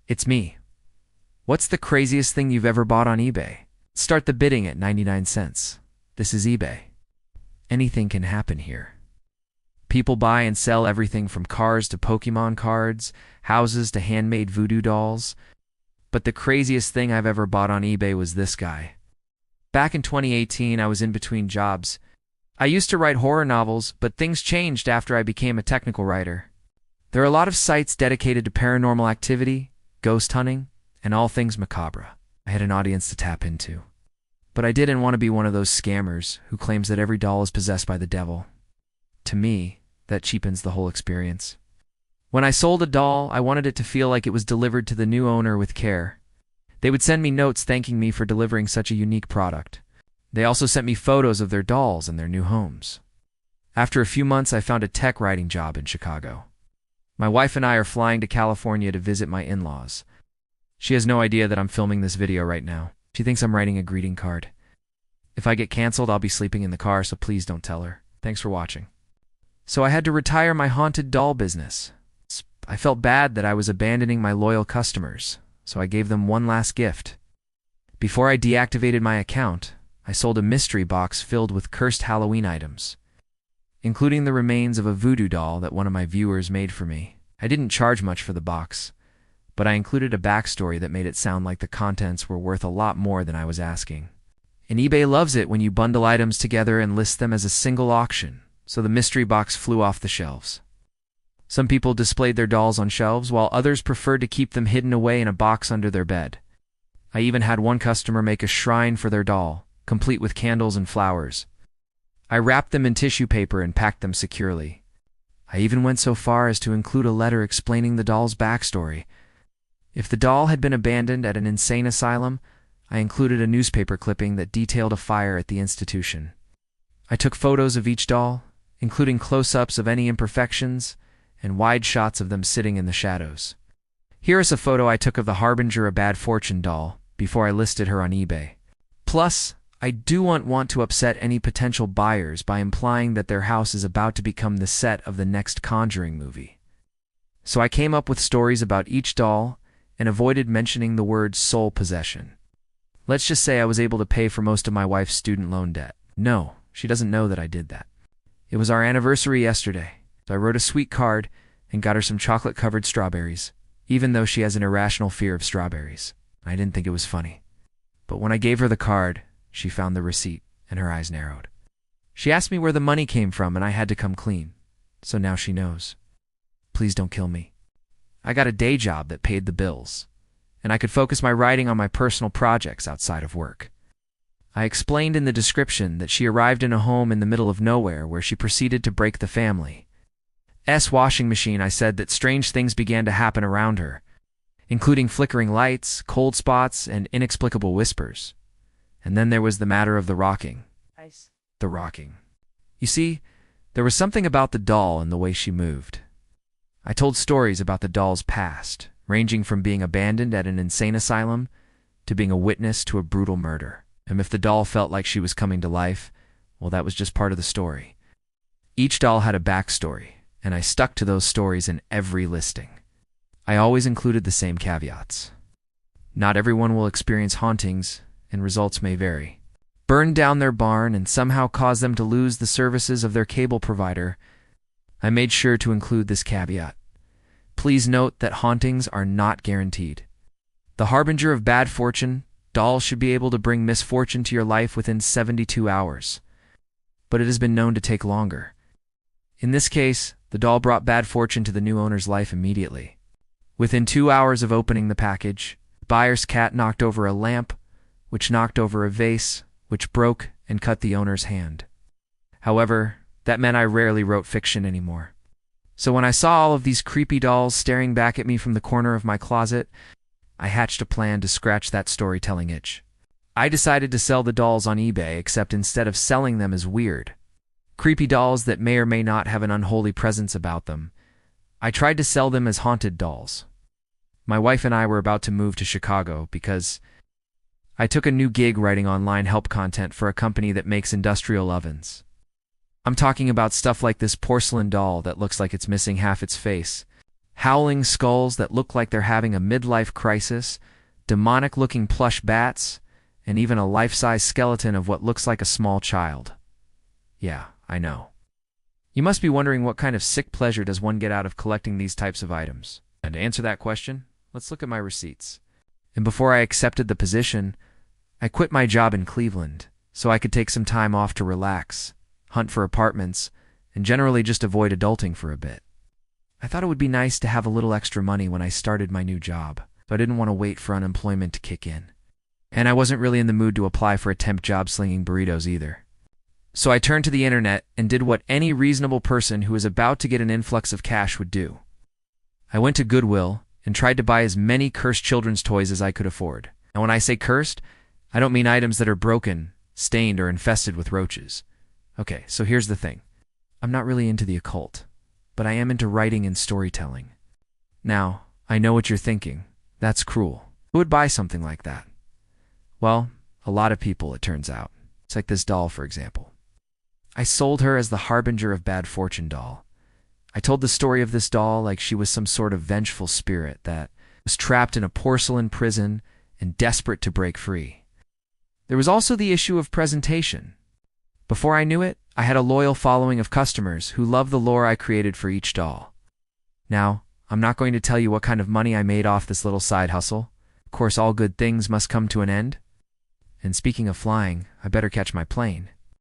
It's me. What's the craziest thing you've ever bought on eBay? Start the bidding at 99 cents. This is eBay. Anything can happen here. People buy and sell everything from cars to Pokemon cards, houses to handmade voodoo dolls. But the craziest thing I've ever bought on eBay was this guy. Back in 2018, I was in between jobs. I used to write horror novels, but things changed after I became a technical writer. There are a lot of sites dedicated to paranormal activity, ghost hunting, and all things macabre. I had an audience to tap into. But I didn't want to be one of those scammers who claims that every doll is possessed by the devil. To me, that cheapens the whole experience. When I sold a doll, I wanted it to feel like it was delivered to the new owner with care. They would send me notes thanking me for delivering such a unique product. They also sent me photos of their dolls and their new homes. After a few months, I found a tech writing job in Chicago. My wife and I are flying to California to visit my in-laws. She has no idea that I'm filming this video right now. She thinks I'm writing a greeting card. If I get canceled, I'll be sleeping in the car, so please don't tell her. Thanks for watching. So I had to retire my haunted doll business. I felt bad that I was abandoning my loyal customers, so I gave them one last gift. Before I deactivated my account, I sold a mystery box filled with cursed Halloween items, including the remains of a voodoo doll that one of my viewers made for me. I didn't charge much for the box, but I included a backstory that made it sound like the contents were worth a lot more than I was asking. And eBay loves it when you bundle items together and list them as a single auction, so the mystery box flew off the shelves. Some people displayed their dolls on shelves, while others preferred to keep them hidden away in a box under their bed. I even had one customer make a shrine for their doll, complete with candles and flowers. I wrapped them in tissue paper and packed them securely. I even went so far as to include a letter explaining the doll's backstory. If the doll had been abandoned at an insane asylum, I included a newspaper clipping that detailed a fire at the institution. I took photos of each doll, including close-ups of any imperfections and wide shots of them sitting in the shadows. Here is a photo I took of the Harbinger of Bad Fortune doll before I listed her on eBay. Plus, I don't want to upset any potential buyers by implying that their house is about to become the set of the next Conjuring movie. So I came up with stories about each doll and avoided mentioning the word soul possession. Let's just say I was able to pay for most of my wife's student loan debt. No, she doesn't know that I did that. It was our anniversary yesterday, so I wrote a sweet card and got her some chocolate-covered strawberries, even though she has an irrational fear of strawberries. I didn't think it was funny. But when I gave her the card, she found the receipt, and her eyes narrowed. She asked me where the money came from, and I had to come clean. So now she knows. Please don't kill me. I got a day job that paid the bills, and I could focus my writing on my personal projects outside of work. I explained in the description that she arrived in a home in the middle of nowhere where she proceeded to break the family's washing machine. I said that strange things began to happen around her, including flickering lights, cold spots, and inexplicable whispers. And then there was the matter of the rocking. The rocking. You see, there was something about the doll and the way she moved. I told stories about the doll's past, ranging from being abandoned at an insane asylum to being a witness to a brutal murder. And if the doll felt like she was coming to life, well, that was just part of the story. Each doll had a backstory, and I stuck to those stories in every listing. I always included the same caveats. Not everyone will experience hauntings, and results may vary. Burn down their barn and somehow cause them to lose the services of their cable provider. I made sure to include this caveat. Please note that hauntings are not guaranteed. The Harbinger of Bad Fortune doll should be able to bring misfortune to your life within 72 hours. But it has been known to take longer. In this case, the doll brought bad fortune to the new owner's life immediately. Within 2 hours of opening the package, the buyer's cat knocked over a lamp, which knocked over a vase, which broke and cut the owner's hand. However, that meant I rarely wrote fiction anymore. So when I saw all of these creepy dolls staring back at me from the corner of my closet, I hatched a plan to scratch that storytelling itch. I decided to sell the dolls on eBay, except instead of selling them as weird, creepy dolls that may or may not have an unholy presence about them, I tried to sell them as haunted dolls. My wife and I were about to move to Chicago because I took a new gig writing online help content for a company that makes industrial ovens. I'm talking about stuff like this porcelain doll that looks like it's missing half its face, howling skulls that look like they're having a midlife crisis, demonic-looking plush bats, and even a life-size skeleton of what looks like a small child. Yeah, I know. You must be wondering what kind of sick pleasure does one get out of collecting these types of items. And to answer that question, let's look at my receipts. And before I accepted the position, I quit my job in Cleveland so I could take some time off to relax, hunt for apartments, and generally just avoid adulting for a bit. I thought it would be nice to have a little extra money when I started my new job, so I didn't want to wait for unemployment to kick in. And I wasn't really in the mood to apply for a temp job slinging burritos either. So I turned to the internet and did what any reasonable person who is about to get an influx of cash would do. I went to Goodwill and tried to buy as many cursed children's toys as I could afford. And when I say cursed, I don't mean items that are broken, stained, or infested with roaches. Okay, so here's the thing. I'm not really into the occult, but I am into writing and storytelling. Now, I know what you're thinking. That's cruel. Who would buy something like that? Well, a lot of people, it turns out. It's like this doll, for example. I sold her as the harbinger of bad fortune doll. I told the story of this doll like she was some sort of vengeful spirit that was trapped in a porcelain prison and desperate to break free. There was also the issue of presentation. Before I knew it, I had a loyal following of customers who loved the lore I created for each doll. Now, I'm not going to tell you what kind of money I made off this little side hustle. Of course, all good things must come to an end. And speaking of flying, I better catch my plane.